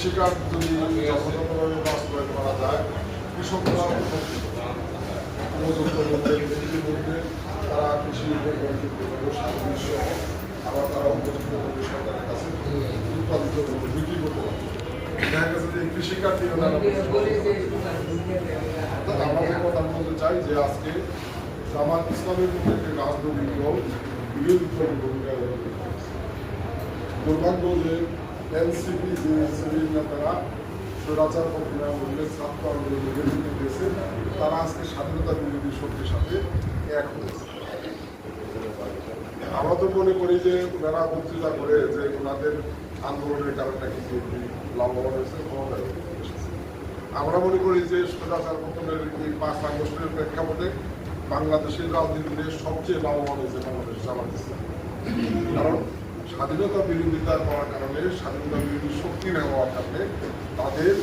কৃষিকাজ যদি যথাযথভাবে বাস্তবায়ন করা যায়, কৃষকরা ইতিমধ্যে তারা কৃষি সামগ্রী আবার তারা উপযুক্ত সরকারের কাছে উৎপাদিত বিক্রি করতে পারে। দেখা গেছে যে কৃষিকাজ থেকে আমরা যে কথা বলতে চাই যে আজকে জামাত ইসলামের মধ্যে একটি রাজনৈতিক দল বিরোধী ভূমিকা দুর্ভাগ্য যে এনসিপি যে এনসিপির নেতারা স্বৈরাচার প্রক্রিয়া বললে ছাত্র আন্দোলনের নেতৃত্ব দিয়েছে, তারা আজকে স্বাধীনতা বিরোধী শক্তির সাথে এক হয়েছে। আমরা তো মনে করি যে ওনারা বক্তৃতা করে যে ওনাদের আন্দোলনের কারণটা কিন্তু লাভবান হয়েছে, ক্ষমতায় এসেছে। আমরা মনে করি যে স্বৈরাচার পতনের এই 5 আগস্টের প্রেক্ষাপটে বাংলাদেশের রাজনীতিতে সবচেয়ে লাভবান হয়েছে বাংলাদেশ জামাত ইসলাম। কারণ স্বাধীনতা বিরোধিতা করার কারণে, স্বাধীনতা বিরোধী শক্তি না হওয়ার কারণে তাদের